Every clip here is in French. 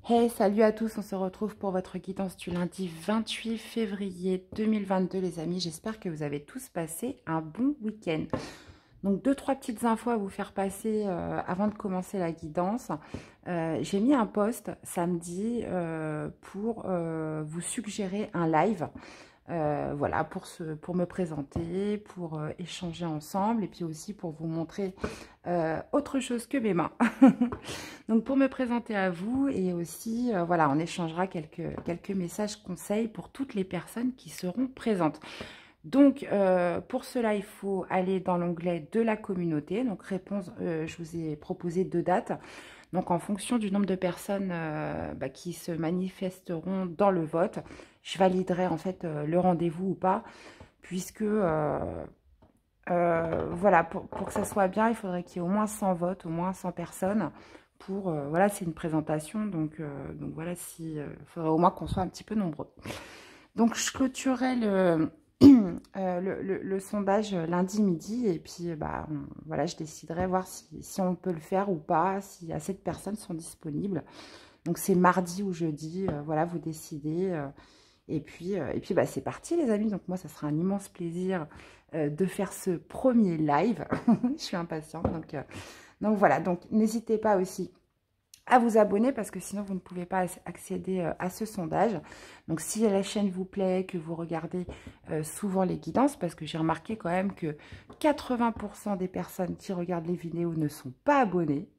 Hey, salut à tous, on se retrouve pour votre guidance du lundi 28 février 2022 les amis. J'espère que vous avez tous passé un bon week-end. Donc deux, trois petites infos à vous faire passer avant de commencer la guidance. J'ai mis un post samedi pour vous suggérer un live. Voilà, pour me présenter, pour échanger ensemble et puis aussi pour vous montrer autre chose que mes mains. Donc pour me présenter à vous et aussi, voilà, on échangera quelques messages conseils pour toutes les personnes qui seront présentes. Donc pour cela, il faut aller dans l'onglet de la communauté. Donc réponse, je vous ai proposé 2 dates. Donc, en fonction du nombre de personnes qui se manifesteront dans le vote, je validerai en fait le rendez-vous ou pas, puisque voilà, pour que ça soit bien, il faudrait qu'il y ait au moins 100 votes, au moins 100 personnes. Pour voilà, c'est une présentation, donc voilà, il faudrait au moins qu'on soit un petit peu nombreux. Donc, je clôturerai le sondage lundi midi et puis voilà, je déciderai voir si on peut le faire ou pas, si assez de personnes sont disponibles. Donc c'est mardi ou jeudi, voilà, vous décidez. Et puis c'est parti les amis. Donc moi ça sera un immense plaisir de faire ce premier live. Je suis impatiente. Donc voilà, donc n'hésitez pas aussi à vous abonner parce que sinon vous ne pouvez pas accéder à ce sondage. Donc si la chaîne vous plaît, que vous regardez souvent les guidances, parce que j'ai remarqué quand même que 80% des personnes qui regardent les vidéos ne sont pas abonnées.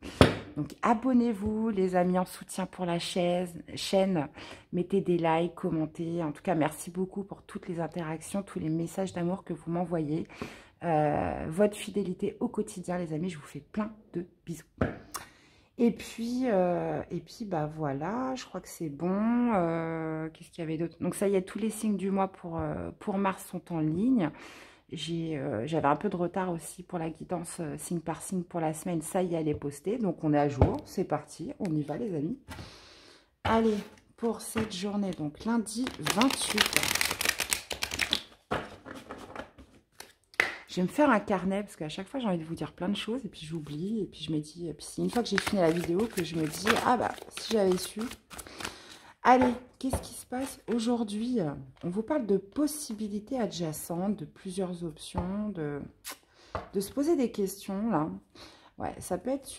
Donc abonnez-vous les amis, en soutien pour la chaîne, mettez des likes, commentez. En tout cas merci beaucoup pour toutes les interactions, tous les messages d'amour que vous m'envoyez. Votre fidélité au quotidien les amis, je vous fais plein de bisous. Et puis bah voilà, je crois que c'est bon. Qu'est-ce qu'il y avait d'autre? Donc ça y est, tous les signes du mois pour mars sont en ligne. J'avais un peu de retard aussi pour la guidance signe par signe pour la semaine. Ça y est, elle est postée. Donc on est à jour, c'est parti, on y va les amis. Allez, pour cette journée, donc lundi 28. Je vais me faire un carnet parce qu'à chaque fois j'ai envie de vous dire plein de choses et puis j'oublie et puis je me dis, et puis c'est une fois que j'ai fini la vidéo que je me dis, ah bah si j'avais su. Allez, qu'est-ce qui se passe aujourd'hui? On vous parle de possibilités adjacentes, de plusieurs options, de se poser des questions là. Ouais, ça peut être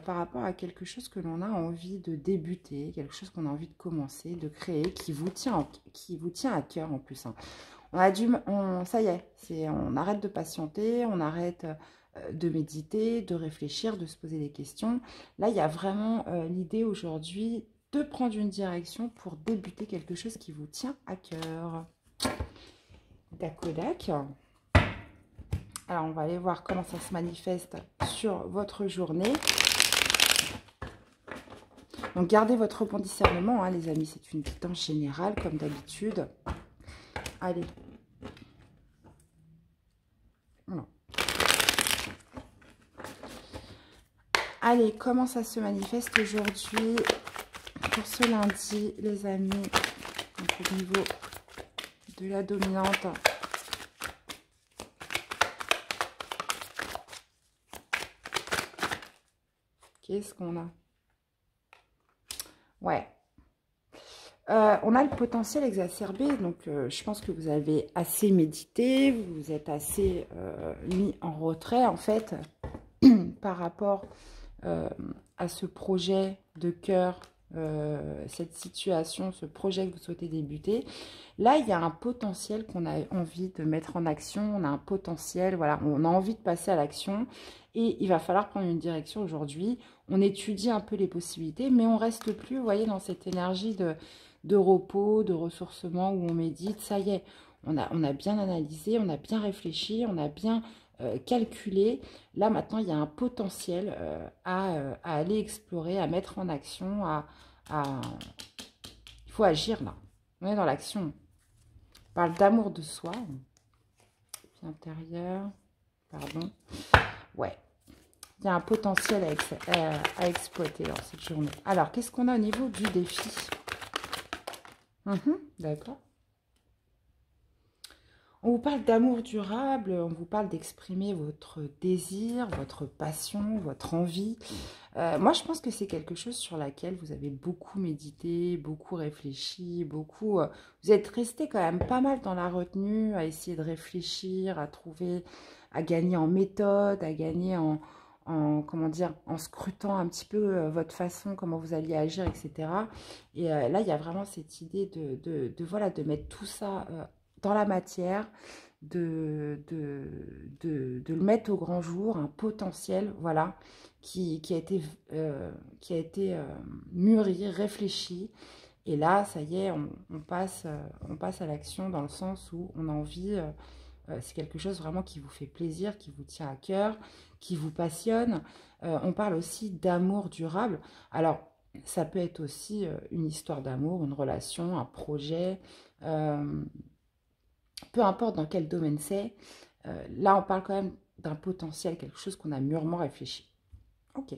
par rapport à quelque chose que l'on a envie de débuter, quelque chose qu'on a envie de commencer, de créer, qui vous tient à cœur en plus. Hein. Ça y est, on arrête de patienter, on arrête de méditer, de réfléchir, de se poser des questions. Là, il y a vraiment l'idée aujourd'hui de prendre une direction pour débuter quelque chose qui vous tient à cœur. Dakodak. Alors, on va aller voir comment ça se manifeste sur votre journée. Donc, gardez votre bon discernement, hein, les amis. C'est une guidance générale, comme d'habitude. Allez. Non. Allez, comment ça se manifeste aujourd'hui pour ce lundi, les amis? Donc, au niveau de la dominante. Qu'est-ce qu'on a? Ouais. On a le potentiel exacerbé, donc je pense que vous avez assez médité, vous êtes assez mis en retrait en fait par rapport à ce projet de cœur, cette situation, ce projet que vous souhaitez débuter. Là, il y a un potentiel qu'on a envie de mettre en action, on a un potentiel, voilà, on a envie de passer à l'action et il va falloir prendre une direction aujourd'hui. On étudie un peu les possibilités, mais on reste plus, vous voyez, dans cette énergie de repos, de ressourcement où on médite. Ça y est, on a bien analysé, on a bien réfléchi, on a bien calculé. Là, maintenant, il y a un potentiel à aller explorer, à mettre en action, il faut agir là. On est dans l'action. On parle d'amour de soi. Puis intérieur, pardon. Ouais. Il y a un potentiel à exploiter dans cette journée. Alors, qu'est-ce qu'on a au niveau du défi? D'accord. On vous parle d'amour durable, on vous parle d'exprimer votre désir, votre passion, votre envie. Moi, je pense que c'est quelque chose sur laquelle vous avez beaucoup médité, beaucoup réfléchi, beaucoup... vous êtes resté quand même pas mal dans la retenue, à essayer de réfléchir, à trouver, à gagner en méthode, à gagner comment dire, en scrutant un petit peu votre façon, comment vous alliez agir, etc. Et là, il y a vraiment cette idée voilà, de mettre tout ça dans la matière, de le mettre au grand jour, un potentiel, voilà, qui a été mûri, réfléchi. Et là, ça y est, on passe à l'action dans le sens où on a envie, c'est quelque chose vraiment qui vous fait plaisir, qui vous tient à cœur, qui vous passionne. On parle aussi d'amour durable. Alors, ça peut être aussi une histoire d'amour, une relation, un projet, peu importe dans quel domaine c'est. Là, on parle quand même d'un potentiel, quelque chose qu'on a mûrement réfléchi. Ok.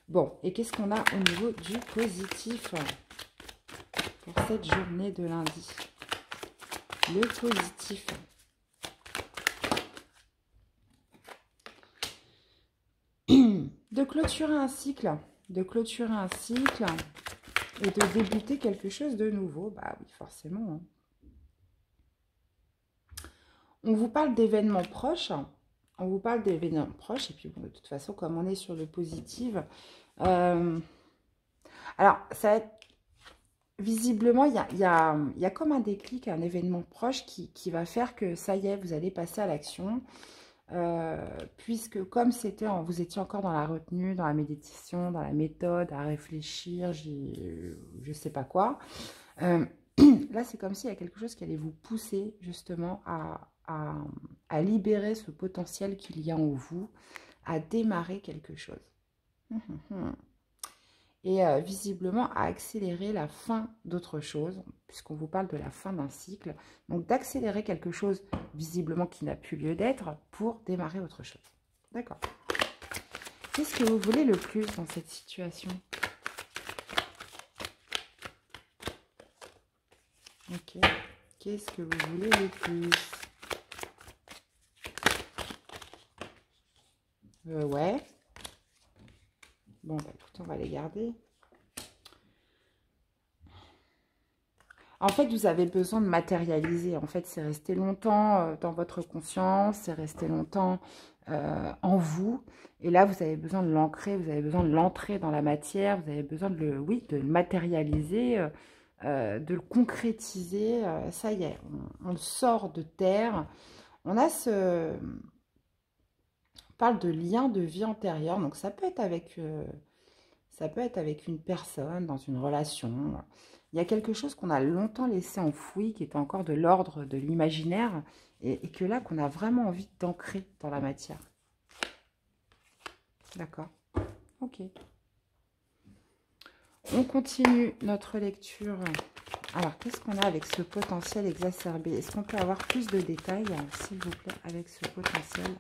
Bon, et qu'est-ce qu'on a au niveau du positif pour cette journée de lundi? Le positif. De clôturer un cycle. De clôturer un cycle et de débuter quelque chose de nouveau. Bah oui, forcément. Hein. On vous parle d'événements proches. On vous parle d'événements proches. Et puis, bon, de toute façon, comme on est sur le positif... alors, ça va être... Visiblement, il y a comme un déclic, un événement proche qui va faire que ça y est, vous allez passer à l'action. Puisque comme vous étiez encore dans la retenue, dans la méditation, dans la méthode, à réfléchir, je sais pas quoi. Là, c'est comme s'il y a quelque chose qui allait vous pousser justement à libérer ce potentiel qu'il y a en vous, à démarrer quelque chose. Et visiblement à accélérer la fin d'autre chose, puisqu'on vous parle de la fin d'un cycle. Donc d'accélérer quelque chose visiblement qui n'a plus lieu d'être pour démarrer autre chose. D'accord. Qu'est-ce que vous voulez le plus dans cette situation? Ok. Qu'est-ce que vous voulez le plus? Ouais. Bon, bah, écoute, on va les garder. En fait, vous avez besoin de matérialiser. En fait, c'est resté longtemps dans votre conscience, c'est resté longtemps en vous. Et là, vous avez besoin de l'ancrer, vous avez besoin de l'entrer dans la matière, vous avez besoin de de le matérialiser, de le concrétiser. Ça y est, on le sort de terre. On a on parle de lien de vie antérieure, donc ça peut être avec une personne, dans une relation. Il y a quelque chose qu'on a longtemps laissé enfoui, qui est encore de l'ordre de l'imaginaire, et que là, qu'on a vraiment envie d'ancrer dans la matière. D'accord. Ok. On continue notre lecture. Alors, qu'est-ce qu'on a avec ce potentiel exacerbé? Est-ce qu'on peut avoir plus de détails, s'il vous plaît, avec ce potentiel?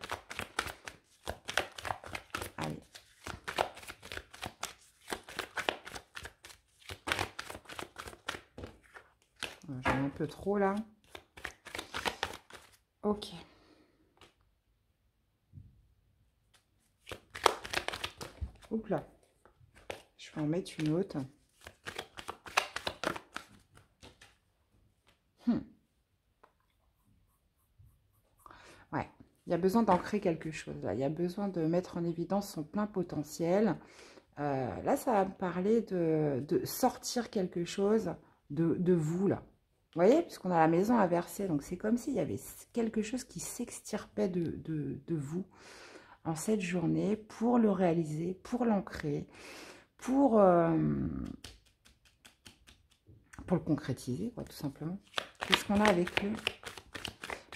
Allez. J'en ai un peu trop, là. Ok. Oups là. Je vais en mettre une autre. Ouais, il y a besoin d'ancrer quelque chose. Là. Il y a besoin de mettre en évidence son plein potentiel. Là, ça va me parler de sortir quelque chose de vous, là. Vous voyez, puisqu'on a la maison inversée. Donc, c'est comme s'il y avait quelque chose qui s'extirpait de vous en cette journée pour le réaliser, pour l'ancrer, pour le concrétiser, quoi, tout simplement. Qu'est-ce qu'on a avec eux?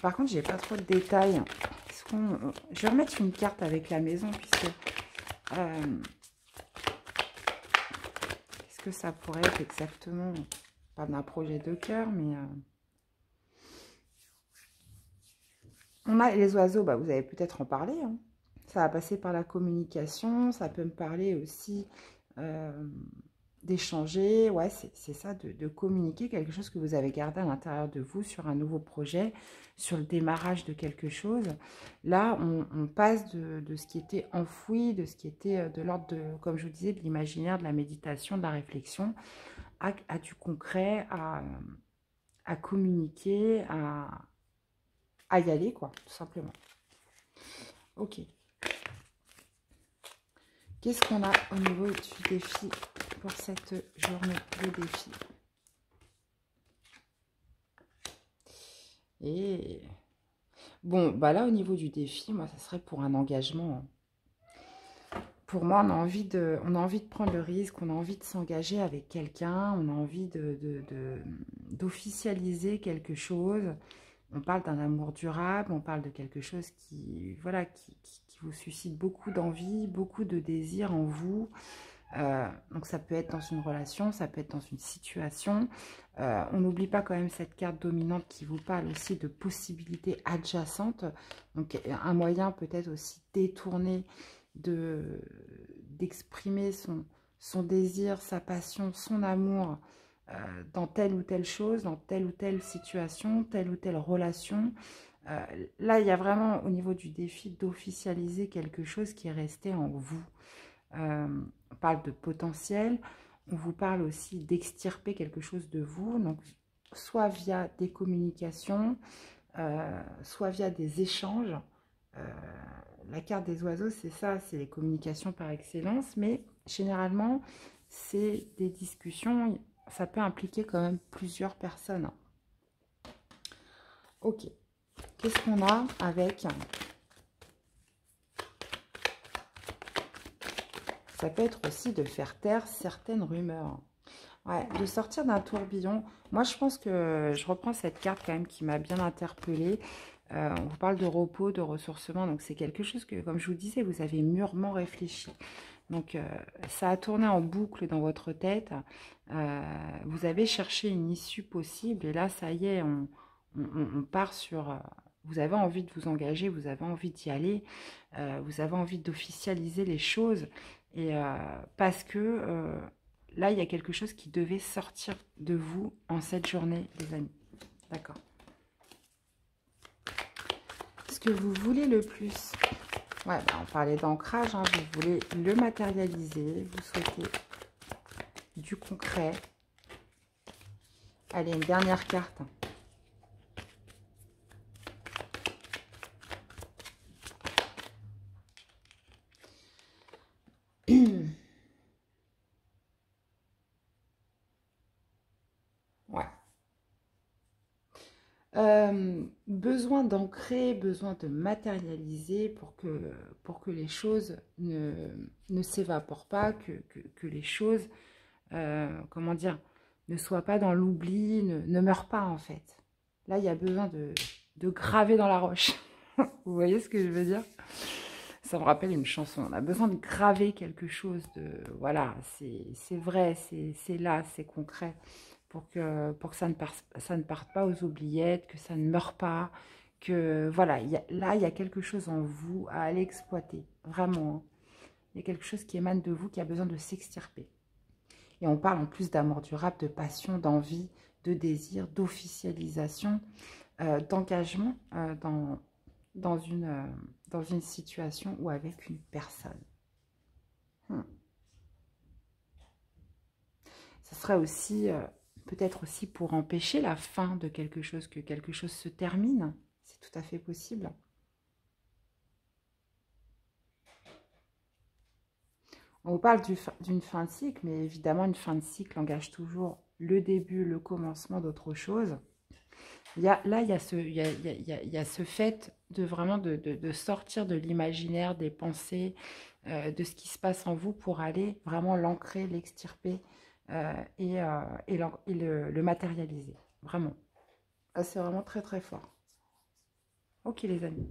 Par contre, j'ai pas trop de détails. Je vais remettre une carte avec la maison, puisque... qu'est-ce que ça pourrait être exactement? Pas d'un projet de cœur, mais... On a les oiseaux, bah, vous allez peut-être en parler. Hein. Ça va passer par la communication. Ça peut me parler aussi d'échanger, ouais, c'est ça, de communiquer quelque chose que vous avez gardé à l'intérieur de vous sur un nouveau projet, sur le démarrage de quelque chose. Là, on passe de ce qui était enfoui, de ce qui était de l'ordre de, comme je vous disais, de l'imaginaire, de la méditation, de la réflexion, à du concret, à communiquer, à y aller, quoi, tout simplement. Ok. Qu'est-ce qu'on a au niveau du défi pour cette journée de défi? Et bon, bah là, au niveau du défi, moi, ça serait pour un engagement. Pour moi, on a envie de prendre le risque, on a envie de s'engager avec quelqu'un, on a envie d'officialiser quelque chose. On parle d'un amour durable, on parle de quelque chose qui, voilà, qui vous suscite beaucoup d'envie, beaucoup de désir en vous. Donc ça peut être dans une relation, ça peut être dans une situation. On n'oublie pas quand même cette carte dominante qui vous parle aussi de possibilités adjacentes. Donc un moyen peut-être aussi détourné d'exprimer son désir, sa passion, son amour dans telle ou telle chose, dans telle ou telle situation, telle ou telle relation. Là, il y a vraiment au niveau du défi d'officialiser quelque chose qui est resté en vous. On parle de potentiel, on vous parle aussi d'extirper quelque chose de vous, donc soit via des communications, soit via des échanges. La carte des oiseaux, c'est ça, c'est les communications par excellence, mais généralement, c'est des discussions, ça peut impliquer quand même plusieurs personnes. Ok, qu'est-ce qu'on a avec... Ça peut être aussi de faire taire certaines rumeurs. Ouais, de sortir d'un tourbillon. Moi, je pense que je reprends cette carte quand même qui m'a bien interpellée. On vous parle de repos, de ressourcement. Donc, c'est quelque chose que, comme je vous disais, vous avez mûrement réfléchi. Donc, ça a tourné en boucle dans votre tête. Vous avez cherché une issue possible. Et là, ça y est, on part sur... vous avez envie de vous engager, vous avez envie d'y aller. Vous avez envie d'officialiser les choses. Et parce que là, il y a quelque chose qui devait sortir de vous en cette journée, les amis. D'accord. Ce que vous voulez le plus. Ouais, bah, on parlait d'ancrage. Hein, vous voulez le matérialiser. Vous souhaitez du concret. Allez, une dernière carte. Ouais. Besoin d'ancrer, besoin de matérialiser pour que les choses ne s'évaporent pas, que les choses, comment dire, ne soient pas dans l'oubli, ne meurent pas en fait. Là, il y a besoin de graver dans la roche. Vous voyez ce que je veux dire? Ça me rappelle une chanson. On a besoin de graver quelque chose de... Voilà, c'est vrai, c'est là, c'est concret. Pour que ça ne parte pas aux oubliettes, que ça ne meure pas. Que voilà, là, il y a quelque chose en vous à aller exploiter. Vraiment. Hein. Il y a quelque chose qui émane de vous qui a besoin de s'extirper. Et on parle en plus d'amour durable, de passion, d'envie, de désir, d'officialisation, d'engagement dans une situation ou avec une personne. Ça serait aussi, peut-être aussi pour empêcher la fin de quelque chose, que quelque chose se termine. C'est tout à fait possible. On vous parle d'une fin de cycle, mais évidemment, une fin de cycle engage toujours le début, le commencement d'autre chose. Là, il y a ce fait de vraiment de sortir de l'imaginaire, des pensées, de ce qui se passe en vous pour aller vraiment l'ancrer, l'extirper et le matérialiser. Vraiment. C'est vraiment très très fort. Ok les amis.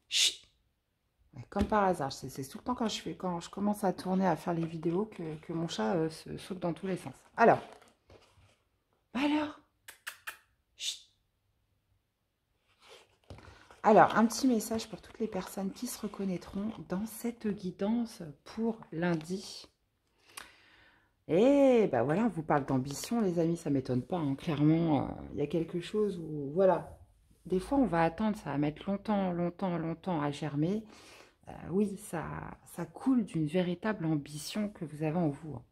Chut. Comme par hasard, c'est tout le temps quand je commence à tourner, à faire les vidéos que mon chat se saute dans tous les sens. Alors. Chut. Alors, un petit message pour toutes les personnes qui se reconnaîtront dans cette guidance pour lundi. Et ben voilà, on vous parle d'ambition, les amis, ça ne m'étonne pas. Hein. Clairement, il y a quelque chose où, voilà, des fois on va attendre, ça va mettre longtemps, longtemps, longtemps à germer. Oui, ça coule d'une véritable ambition que vous avez en vous. Hein.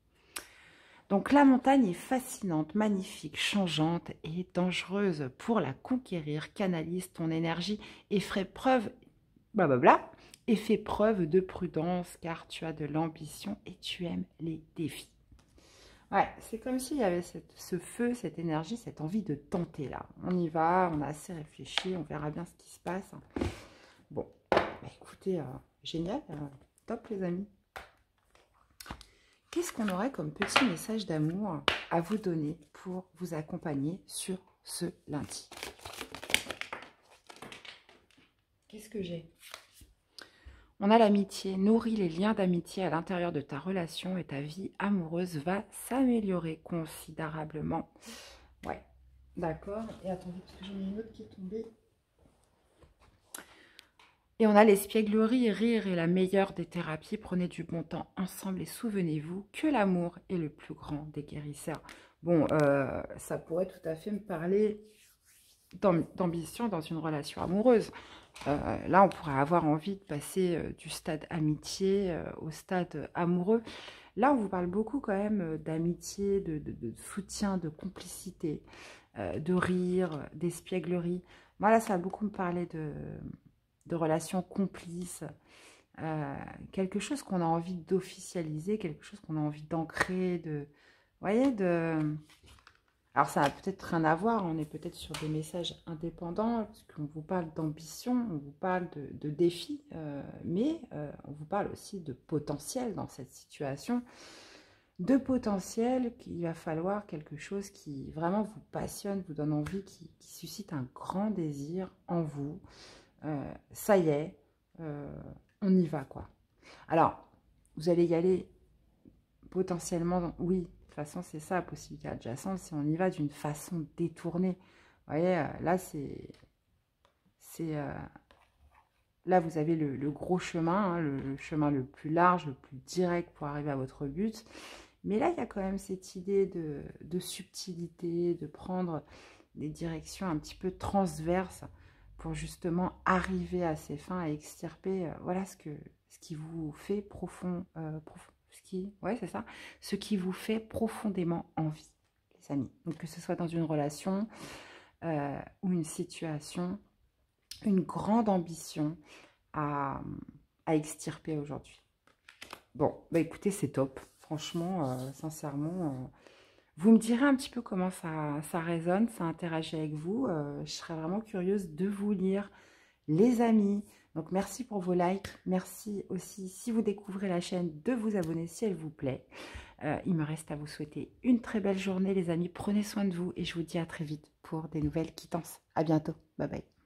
Donc la montagne est fascinante, magnifique, changeante et dangereuse. Pour la conquérir, canalise ton énergie et fais preuve, blablabla, et fais preuve de prudence car tu as de l'ambition et tu aimes les défis. Ouais, c'est comme s'il y avait ce feu, cette énergie, cette envie de tenter là. On y va, on a assez réfléchi, on verra bien ce qui se passe. Bon, bah écoutez, génial, top les amis. Qu'est-ce qu'on aurait comme petit message d'amour à vous donner pour vous accompagner sur ce lundi? Qu'est-ce que j'ai? On a l'amitié. Nourris les liens d'amitié à l'intérieur de ta relation et ta vie amoureuse va s'améliorer considérablement. Ouais, d'accord. Et attendez, parce que j'en ai une autre qui est tombée. Et on a l'espièglerie, rire est la meilleure des thérapies. Prenez du bon temps ensemble et souvenez-vous que l'amour est le plus grand des guérisseurs. Bon, ça pourrait tout à fait me parler d'ambition dans une relation amoureuse. Là, on pourrait avoir envie de passer du stade amitié au stade amoureux. Là, on vous parle beaucoup quand même d'amitié, de soutien, de complicité, de rire, d'espièglerie. Moi, là, ça va beaucoup me parler de relations complices, quelque chose qu'on a envie d'officialiser, quelque chose qu'on a envie d'ancrer, vous voyez, alors ça a peut-être rien à voir, on est peut-être sur des messages indépendants, parce qu'on vous parle d'ambition, on vous parle de défis, mais on vous parle aussi de potentiel dans cette situation, de potentiel qu'il va falloir quelque chose qui vraiment vous passionne, vous donne envie, qui suscite un grand désir en vous. Ça y est, on y va quoi. Alors, vous allez y aller potentiellement, oui, de toute façon c'est ça la possibilité adjacente, si on y va d'une façon détournée. Vous voyez, là là vous avez le gros chemin, hein, le chemin le plus large, le plus direct pour arriver à votre but. Mais là, il y a quand même cette idée de subtilité, de prendre des directions un petit peu transverses pour justement arriver à ses fins, à extirper, voilà ce qui vous fait ouais, c'est ça, ce qui vous fait profondément envie, les amis. Donc que ce soit dans une relation ou une situation, une grande ambition à extirper aujourd'hui. Bon, bah écoutez, c'est top. Franchement, sincèrement, vous me direz un petit peu comment ça résonne, ça interagit avec vous. Je serais vraiment curieuse de vous lire, les amis. Donc, merci pour vos likes. Merci aussi, si vous découvrez la chaîne, de vous abonner si elle vous plaît. Il me reste à vous souhaiter une très belle journée, les amis. Prenez soin de vous et je vous dis à très vite pour des nouvelles quittances. À bientôt. Bye bye.